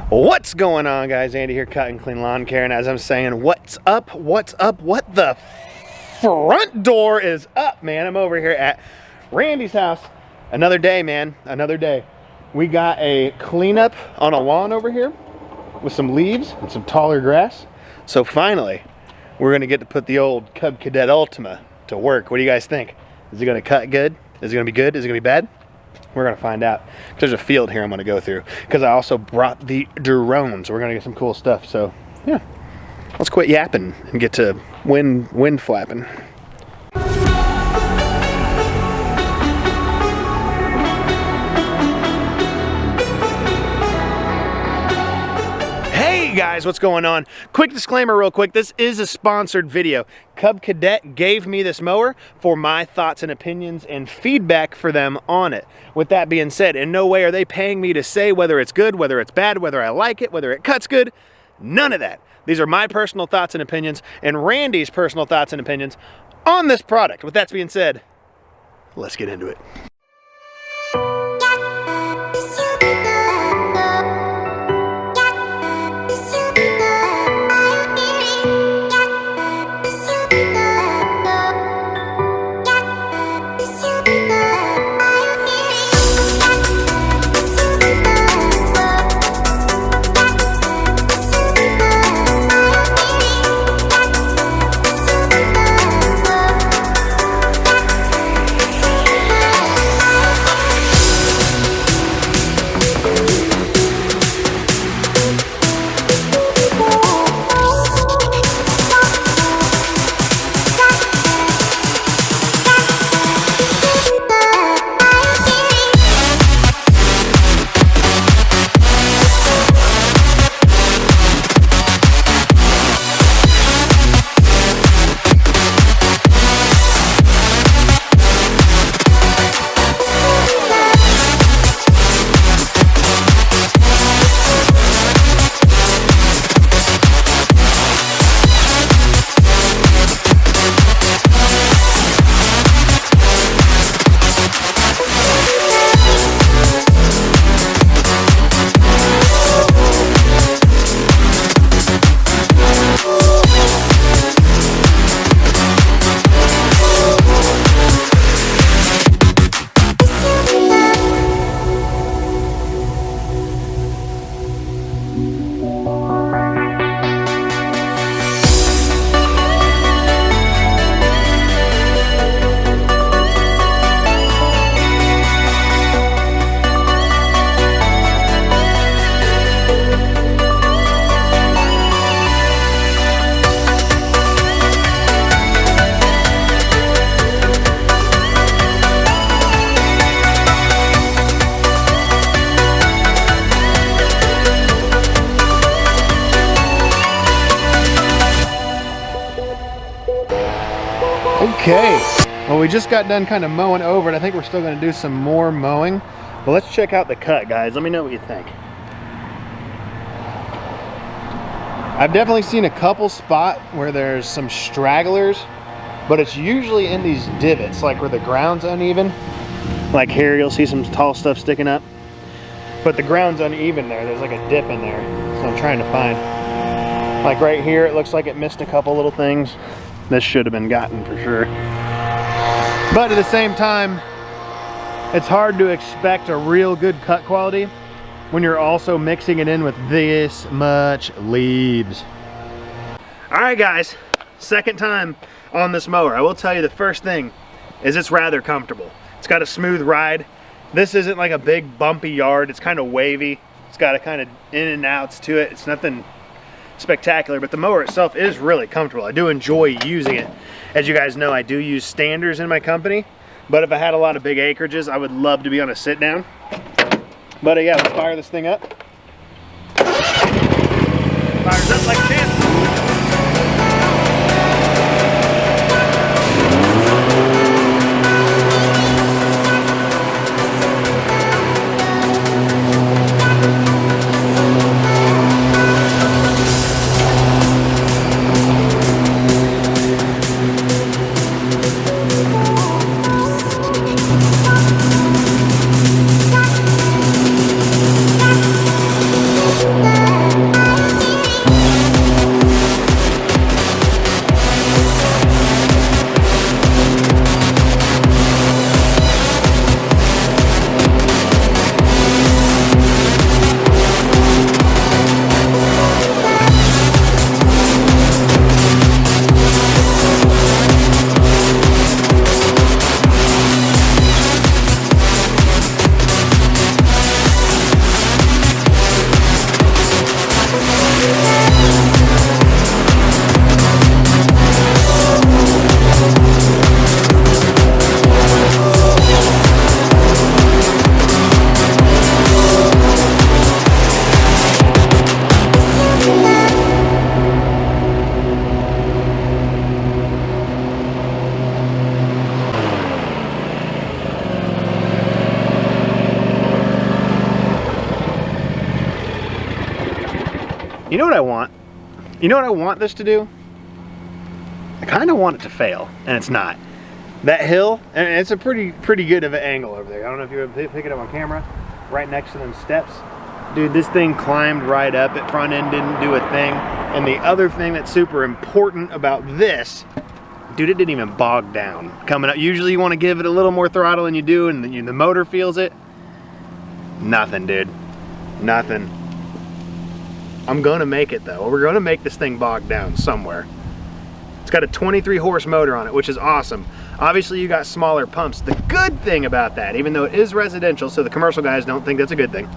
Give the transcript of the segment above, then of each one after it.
What's going on, guys? Andy here, Cut and Clean Lawn Care, and as I'm saying, what's up? What the front door is up, man? I'm over here at Randy's house. Another day, man, another day. We got a cleanup on a lawn over here with some leaves and some taller grass. So finally, we're gonna get to put the old Cub Cadet ULTIMA to work. What do you guys think? Is it gonna cut good? Is it gonna be good? Is it gonna be bad? We're gonna find out. There's a field here I'm gonna go through because I also brought the drone, so we're gonna get some cool stuff. So yeah, let's quit yapping and get to wind flapping. Hey guys, what's going on? Quick disclaimer real quick, this is a sponsored video. Cub Cadet gave me this mower for my thoughts and opinions and feedback for them on it. With that being said, in no way are they paying me to say whether it's good, whether it's bad, whether I like it, whether it cuts good. None of that. These are my personal thoughts and opinions and Randy's personal thoughts and opinions on this product. With that being said, let's get into it. Okay, well, we just got done kind of mowing over it. I think we're still going to do some more mowing. But let's check out the cut, guys. Let me know what you think. I've definitely seen a couple spots where there's some stragglers, but it's usually in these divots, like where the ground's uneven. Like here, you'll see some tall stuff sticking up. But the ground's uneven there. There's like a dip in there. So I'm trying to find. Like right here, it looks like it missed a couple little things. This should have been gotten for sure. But at the same time, it's hard to expect a real good cut quality when you're also mixing it in with this much leaves. All right, guys, second time on this mower. I will tell you the first thing is it's rather comfortable. It's got a smooth ride. This isn't like a big bumpy yard. It's kind of wavy. It's got a kind of in and outs to it. It's nothing spectacular, but the mower itself is really comfortable. I do enjoy using it. As you guys know, I do use standers in my company, but if I had a lot of big acreages, I would love to be on a sit down. But yeah, let's fire this thing up. Fires up like a champ. You know what I want? You know what I want this to do? I kind of want it to fail, and it's not. That hill, and it's a pretty good of an angle over there. I don't know if you would pick it up on camera, right next to them steps. Dude, this thing climbed right up. It front end didn't do a thing. And the other thing that's super important about this, dude, it didn't even bog down coming up. Usually you want to give it a little more throttle than you do, and the motor feels it. Nothing, dude. Nothing. I'm gonna make it though. We're gonna make this thing bog down somewhere. It's got a 23 horse motor on it, which is awesome. Obviously you got smaller pumps. The good thing about that, even though it is residential, so the commercial guys don't think that's a good thing.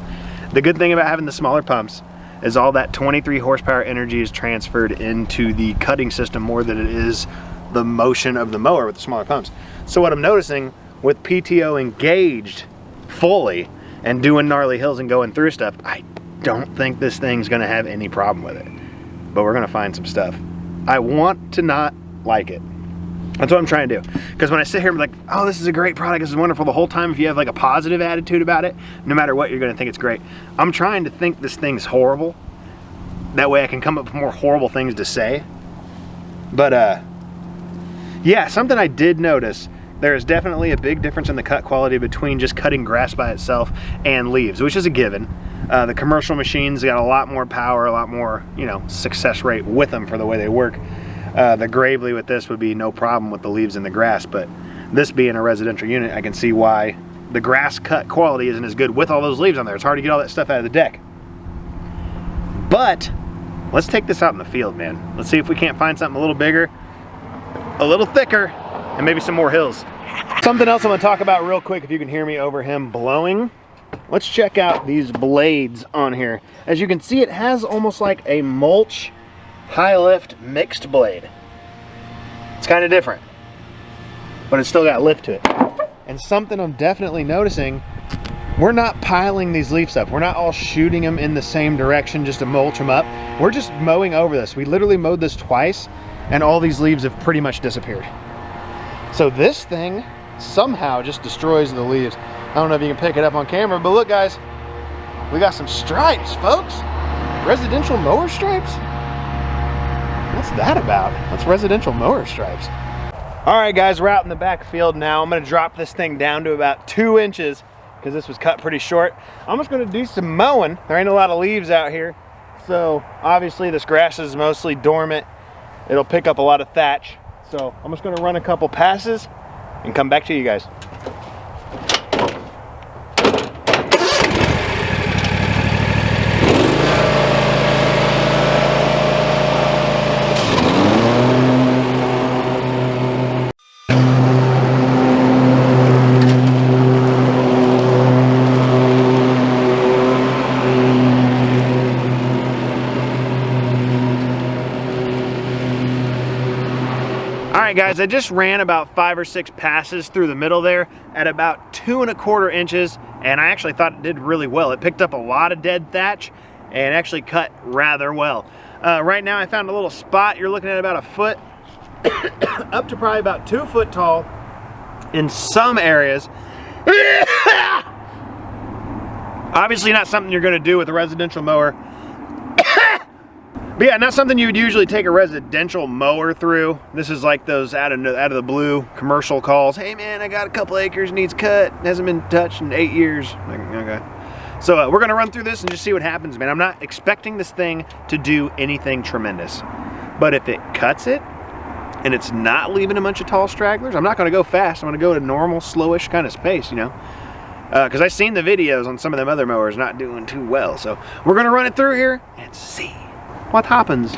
The good thing about having the smaller pumps is all that 23 horsepower energy is transferred into the cutting system more than it is the motion of the mower with the smaller pumps. So what I'm noticing with PTO engaged fully and doing gnarly hills and going through stuff, I don't think this thing's gonna have any problem with it. But we're gonna find some stuff. I want to not like it. That's what I'm trying to do. Because when I sit here and be like, oh, this is a great product, this is wonderful, the whole time if you have like a positive attitude about it, no matter what, you're gonna think it's great. I'm trying to think this thing's horrible. That way I can come up with more horrible things to say. But yeah, something I did notice, there is definitely a big difference in the cut quality between just cutting grass by itself and leaves, which is a given. The commercial machines got a lot more power, a lot more, you know, success rate with them for the way they work. The Gravely with this would be no problem with the leaves and the grass, but this being a residential unit, I can see why the grass cut quality isn't as good with all those leaves on there. It's hard to get all that stuff out of the deck. But let's take this out in the field, man. Let's see if we can't find something a little bigger, a little thicker, and maybe some more hills. Something else I'm gonna talk about real quick, if you can hear me over him blowing. Let's check out these blades on here. As you can see, it has almost like a mulch high lift mixed blade. It's kind of different, but it's still got lift to it. And something I'm definitely noticing, we're not piling these leaves up. We're not all shooting them in the same direction just to mulch them up. We're just mowing over this. We literally mowed this twice and all these leaves have pretty much disappeared. So this thing somehow just destroys the leaves. I don't know if you can pick it up on camera, but look guys, we got some stripes, folks. Residential mower stripes? What's that about? What's residential mower stripes? All right guys, we're out in the back field now. I'm gonna drop this thing down to about 2 inches because this was cut pretty short. I'm just gonna do some mowing. There ain't a lot of leaves out here. So obviously this grass is mostly dormant. It'll pick up a lot of thatch. So I'm just gonna run a couple passes and come back to you guys. Alright guys, I just ran about 5 or 6 passes through the middle there at about 2¼ inches, and I actually thought it did really well. It picked up a lot of dead thatch and actually cut rather well. Right now I found a little spot. You're looking at about a foot up to probably about 2 foot tall in some areas. Obviously not something you're going to do with a residential mower. But yeah, not something you would usually take a residential mower through. This is like those out of the blue commercial calls. Hey man, I got a couple acres, needs cut, hasn't been touched in 8 years. Like, okay. So we're gonna run through this and just see what happens, man. I'm not expecting this thing to do anything tremendous. But if it cuts it, and it's not leaving a bunch of tall stragglers, I'm not gonna go fast. I'm gonna go at a normal, slowish kind of pace, you know? Because I've seen the videos on some of them other mowers not doing too well. So we're gonna run it through here and see what happens.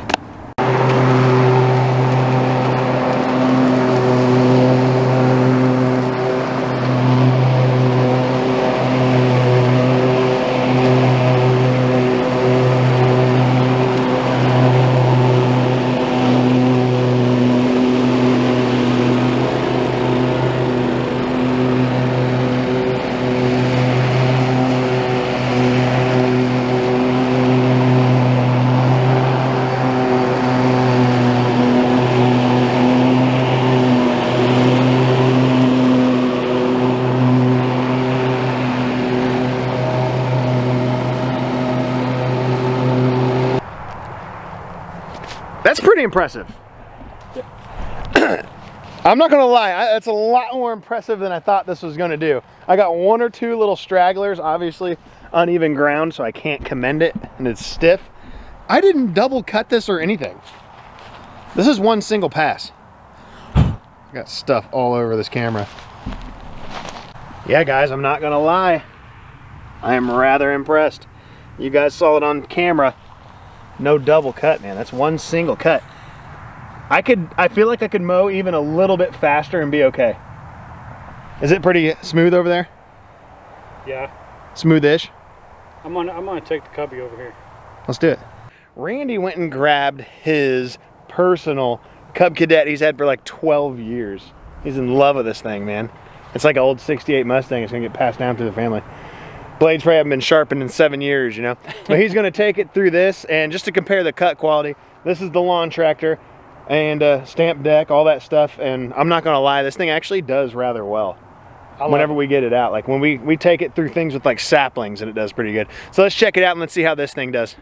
That's pretty impressive. I'm not gonna lie, that's a lot more impressive than I thought this was gonna do. I got one or two little stragglers, obviously uneven ground, so I can't commend it, and it's stiff. I didn't double cut this or anything. This is one single pass. Got stuff all over this camera. Yeah, guys, I'm not gonna lie. I am rather impressed. You guys saw it on camera. No double cut, man. That's one single cut. I feel like I could mow even a little bit faster and be okay. Is it pretty smooth over there? Yeah. Smooth-ish? I'm gonna take the cubby over here. Let's do it. Randy went and grabbed his personal Cub Cadet he's had for like 12 years. He's in love with this thing, man. It's like an old 68 Mustang. It's gonna get passed down through the family. Blades probably haven't been sharpened in 7 years, you know? But he's gonna take it through this, and just to compare the cut quality, this is the lawn tractor and stamp deck, all that stuff, and I'm not gonna lie, this thing actually does rather well whenever we get it out. Like when we take it through things with like saplings, and it does pretty good. So let's check it out and let's see how this thing does.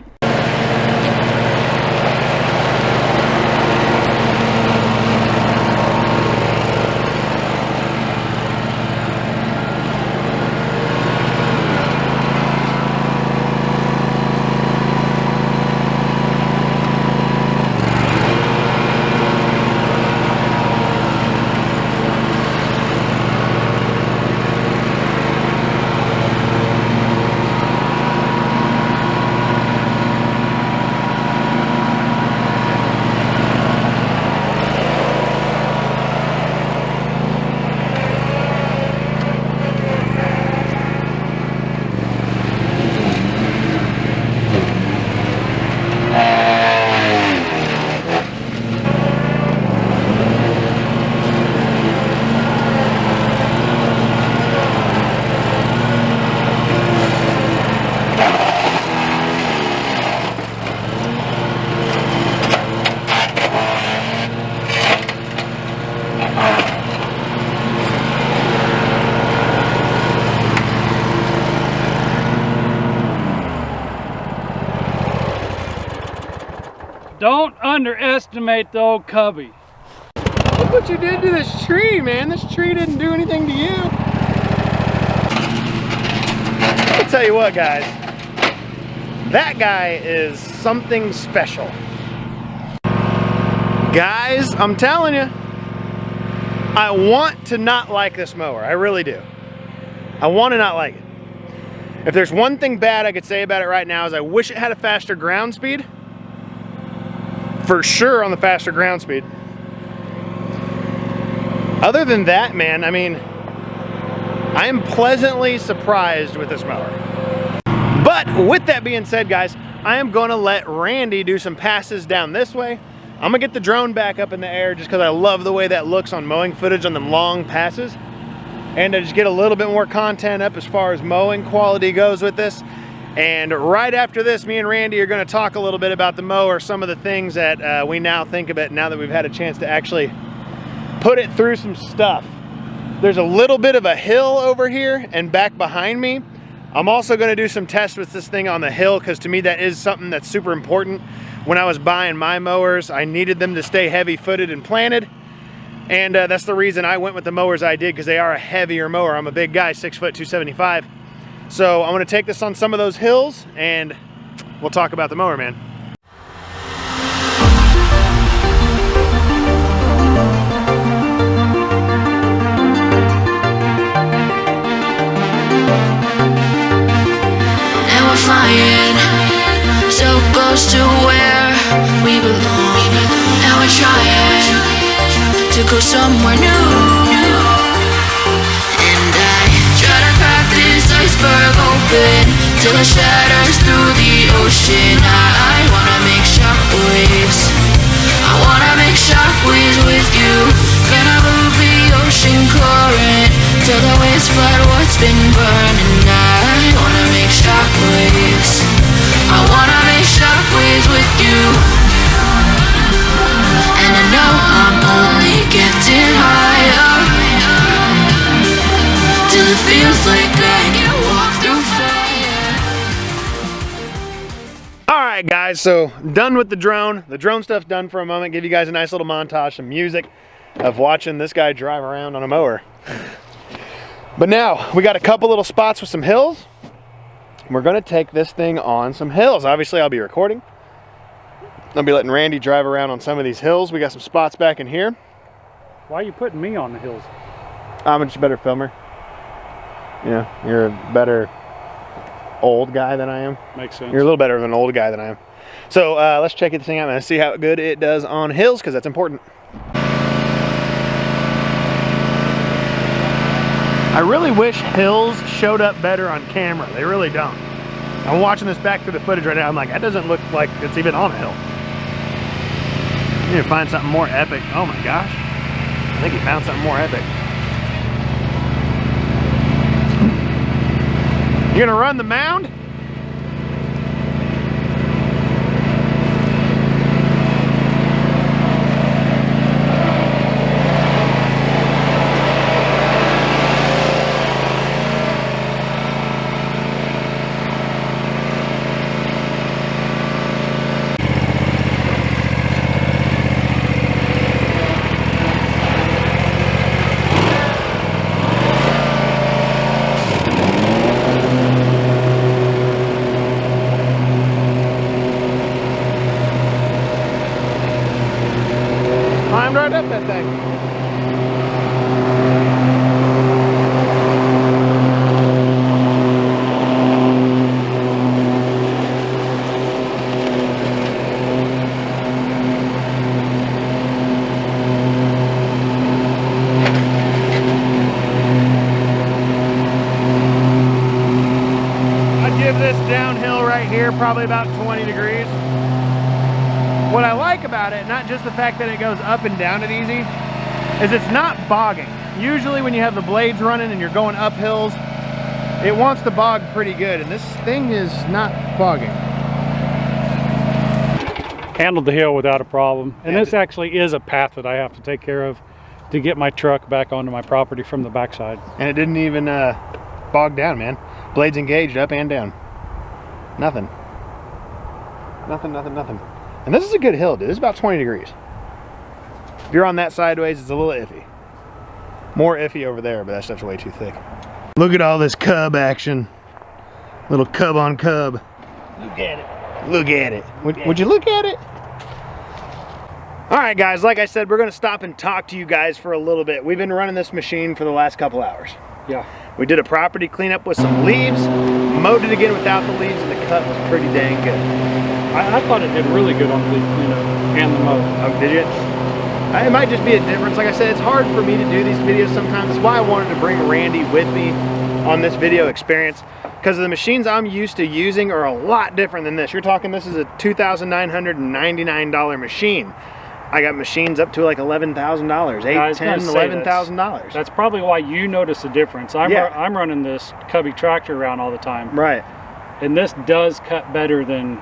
Don't underestimate the old cubby. Look what you did to this tree, man. This tree didn't do anything to you. I'll tell you what, guys. That guy is something special. Guys, I'm telling you, I want to not like this mower. I really do. I want to not like it. If there's one thing bad I could say about it right now is I wish it had a faster ground speed. For sure on the faster ground speed. Other than that, man, I mean, I am pleasantly surprised with this mower. But with that being said, guys, I am gonna let Randy do some passes down this way. I'm gonna get the drone back up in the air just because I love the way that looks on mowing footage on them long passes. And to just get a little bit more content up as far as mowing quality goes with this. And right after this, me and Randy are gonna talk a little bit about the mower, some of the things that we now think of it now that we've had a chance to actually put it through some stuff. There's a little bit of a hill over here and back behind me. I'm also gonna do some tests with this thing on the hill because to me that is something that's super important. When I was buying my mowers, I needed them to stay heavy-footed and planted. And that's the reason I went with the mowers I did, because they are a heavier mower. I'm a big guy, 6 foot, 275. So I'm gonna take this on some of those hills and we'll talk about the mower, man. Now we're flying so close to where we belong. Now we're trying to go somewhere new. And I try to crack this iceberg open till it shatters through the ocean. I wanna make shockwaves. I wanna make shockwaves with you. Gonna move the ocean current till the waves flood what's been burning. I wanna make shockwaves. I wanna make shockwaves with you. And I know I'm only getting higher till it feels like I can walk through fire. right, guys, so done with the drone. The drone stuff's done for a moment. Give you guys a nice little montage, some music of watching this guy drive around on a mower. But now, we got a couple little spots with some hills. We're gonna take this thing on some hills. Obviously, I'll be recording. I'll be letting Randy drive around on some of these hills. We got some spots back in here. Why are you putting me on the hills? I'm just a better filmer. You know, you're a better old guy than I am. Makes sense. You're a little better of an old guy than I am. So let's check this thing out and see how good it does on hills, because that's important. I really wish hills showed up better on camera. They really don't. I'm watching this back through the footage right now. I'm like, that doesn't look like it's even on a hill. I need to find something more epic. Oh my gosh. I think he found something more epic. You gonna run the mound? Climbed right up that thing. I'd give this downhill right here probably about 20 degrees. What I like about it, not just the fact that it goes up and down it easy, is it's not bogging. Usually when you have the blades running and you're going up hills, it wants to bog pretty good, and this thing is not bogging. Handled the hill without a problem. And this actually is a path that I have to take care of to get my truck back onto my property from the backside. And it didn't even bog down, man. Blades engaged up and down. Nothing. Nothing, nothing, nothing. And this is a good hill, dude. It's about 20 degrees. If you're on that sideways, it's a little iffy. More iffy over there, but that stuff's way too thick. Look at all this cub action. Little cub on cub. Look at it. Look at it. Would you look at it? All right, guys, like I said, we're gonna stop and talk to you guys for a little bit. We've been running this machine for the last couple hours. Yeah. We did a property cleanup with some leaves, mowed it again without the leaves, and the cut was pretty dang good. I thought it did really good on the leaf cleanup and the mow. Oh, did you? It might just be a difference. Like I said, it's hard for me to do these videos sometimes. That's why I wanted to bring Randy with me on this video experience, because the machines I'm used to using are a lot different than this. You're talking, this is a $2,999 machine. I got machines up to like $11,000, $8,000, $10,000, $11,000. That's probably why you notice a difference. I'm running this Cubby tractor around all the time. Right. And this does cut better than...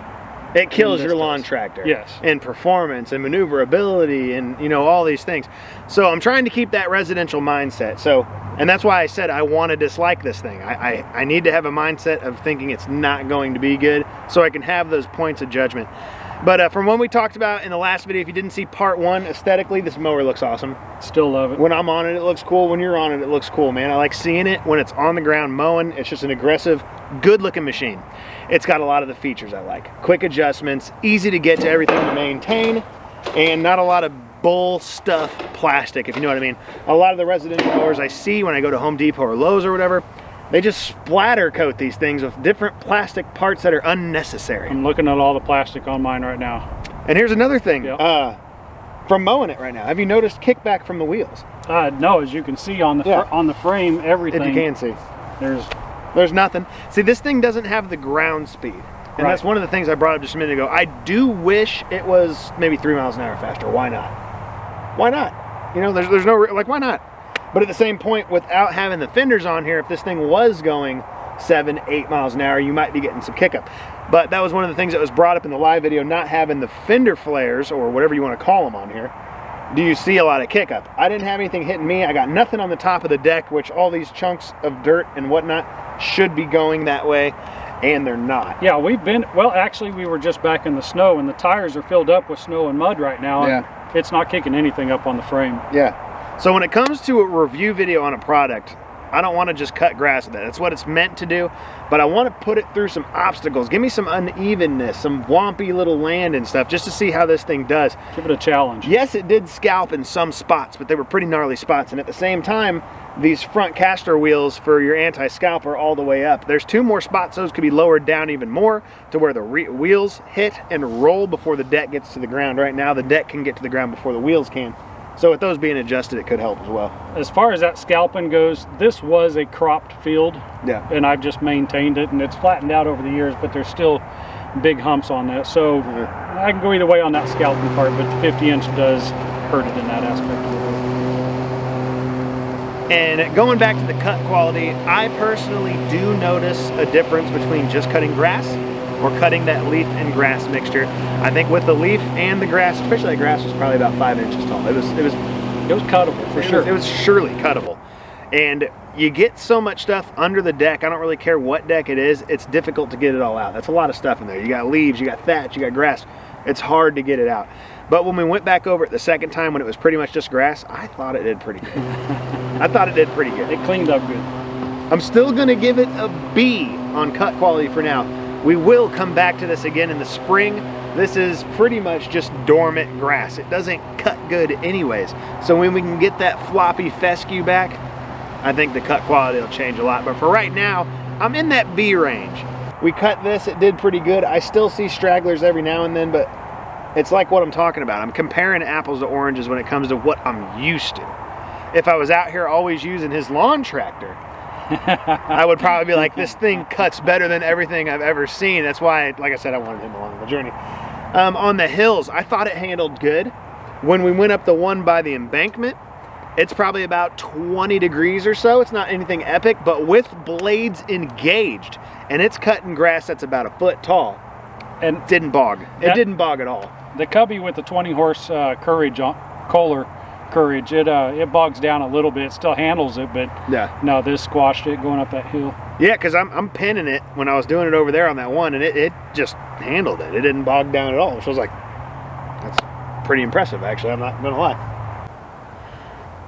It kills your lawn tractor. Yes. And performance and maneuverability and, you know, all these things. So I'm trying to keep that residential mindset. So, and that's why I said I want to dislike this thing. I need to have a mindset of thinking it's not going to be good so I can have those points of judgment. But from what we talked about in the last video, if you didn't see part one, aesthetically, this mower looks awesome. Still love it. When I'm on it, it looks cool. When you're on it, it looks cool, man. I like seeing it when it's on the ground mowing. It's just an aggressive, good-looking machine. It's got a lot of the features I like. Quick adjustments, easy to get to everything to maintain, and not a lot of bull stuff plastic, if you know what I mean. A lot of the residential mowers I see when I go to Home Depot or Lowe's or whatever, they just splatter coat these things with different plastic parts that are unnecessary. I'm looking at all the plastic on mine right now. And here's another thing, Yep. From mowing it right now, have you noticed kickback from the wheels? No, as you can see on the on the frame, everything. If you can see. There's nothing. See, this thing doesn't have the ground speed. And that's one of the things I brought up just a minute ago. I do wish it was maybe 3 miles an hour faster. Why not? Why not? You know, there's no, like, why not? But at the same point, without having the fenders on here, if this thing was going 7, 8 miles an hour, you might be getting some kick up. But that was one of the things that was brought up in the live video, not having the fender flares, or whatever you want to call them on here. Do you see a lot of kick up? I didn't have anything hitting me. I got nothing on the top of the deck, which all these chunks of dirt and whatnot should be going that way. and they're not. Yeah, we've been, well, actually we were just back in the snow, and the tires are filled up with snow and mud right now, and it's not kicking anything up on the frame. Yeah. So when it comes to a review video on a product, I don't want to just cut grass with it. That's what it's meant to do, but I want to put it through some obstacles. Give me some unevenness, some wompy little land and stuff, just to see how this thing does. Give it a challenge. Yes, it did scalp in some spots, but they were pretty gnarly spots. And at the same time, these front caster wheels for your anti-scalp are all the way up. There's 2 more spots. Those could be lowered down even more to where the wheels hit and roll before the deck gets to the ground. Right now, the deck can get to the ground before the wheels can. So with those being adjusted, it could help as well. As far as that scalping goes, this was a cropped field. Yeah. And I've just maintained it, and it's flattened out over the years, but there's still big humps on that. So I can go either way on that scalping part, but the 50-inch does hurt it in that aspect. And going back to the cut quality, I personally do notice a difference between just cutting grass or cutting that leaf and grass mixture. I think with the leaf and the grass, especially the grass was probably about 5 inches tall. It was cuttable for sure. It was surely cuttable. And you get so much stuff under the deck. I don't really care what deck it is. It's difficult to get it all out. That's a lot of stuff in there. You got leaves, you got thatch, you got grass. It's hard to get it out. But when we went back over it the second time when it was pretty much just grass, I thought it did pretty good. I thought it did pretty good. It cleaned up good. I'm still gonna give it a B on cut quality for now. We will come back to this again in the spring. This is pretty much just dormant grass. It doesn't cut good anyways. So when we can get that floppy fescue back, I think the cut quality will change a lot. But for right now, I'm in that B range. We cut this, it did pretty good. I still see stragglers every now and then, but it's like what I'm talking about. I'm comparing apples to oranges when it comes to what I'm used to. If I was out here always using his lawn tractor, I would probably be like, this thing cuts better than everything I've ever seen. That's why, like I said, I wanted him along the journey. On the hills, I thought it handled good. When we went up the one by the embankment, it's probably about 20 degrees or so. It's not anything epic, but with blades engaged, and it's cutting grass that's about a foot tall. And it didn't bog. It didn't bog at all. The Cubby with the 20 horse Courage Kohler Courage, it bogs down a little bit. It still handles it, but no, this squashed it going up that hill. Yeah, because I'm pinning it when I was doing it over there on that one, and it just handled it. It didn't bog down at all. So I was like, that's pretty impressive, actually. I'm not gonna lie.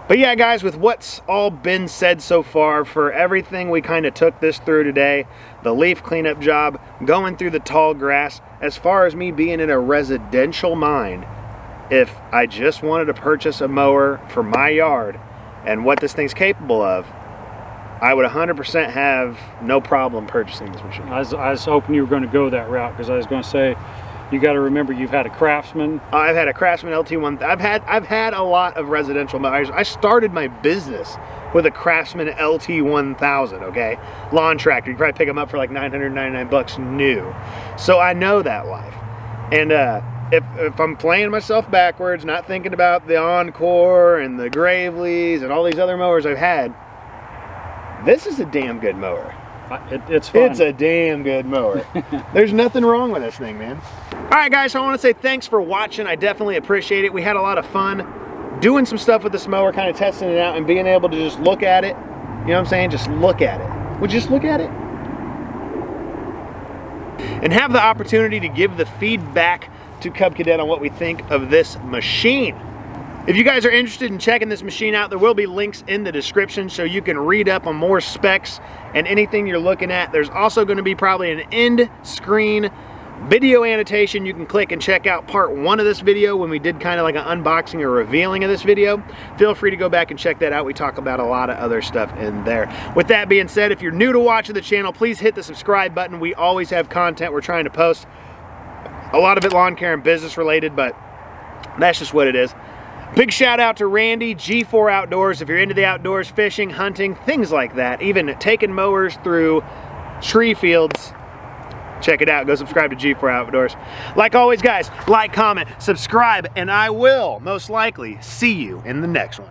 But yeah, guys, with what's all been said so far, for everything we kind of took this through today, the leaf cleanup job, going through the tall grass, as far as me being in a residential mind, if I just wanted to purchase a mower for my yard and what this thing's capable of, I would 100% have no problem purchasing this machine. I was hoping you were going to go that route, because I was going to say, you got to remember you've had a Craftsman. I've had a Craftsman LT1. I've had a lot of residential mowers. I started my business with a Craftsman LT1000, okay? Lawn tractor. You probably pick them up for like 999 bucks new. So I know that life. And if I'm playing myself backwards, not thinking about the Encore and the Gravely's and all these other mowers I've had, this is a damn good mower. It's fun. It's a damn good mower. There's nothing wrong with this thing, man. All right, guys, so I want to say thanks for watching. I definitely appreciate it. We had a lot of fun doing some stuff with this mower, kind of testing it out and being able to just look at it. You know what I'm saying? Just look at it. Would you just look at it? And have the opportunity to give the feedback to Cub Cadet on what we think of this machine. If you guys are interested in checking this machine out, there will be links in the description so you can read up on more specs and anything you're looking at. There's also going to be probably an end screen video annotation. You can click and check out part 1 of this video when we did kind of like an unboxing or revealing of this video. Feel free to go back and check that out. We talk about a lot of other stuff in there. With that being said, if you're new to watching the channel, please hit the subscribe button. We always have content we're trying to post. A lot of it lawn care and business related, but that's just what it is. Big shout out to Randy, G4 Outdoors. If you're into the outdoors, fishing, hunting, things like that, even taking mowers through tree fields, check it out. Go subscribe to G4 Outdoors. Like always, guys, like, comment, subscribe, and I will most likely see you in the next one.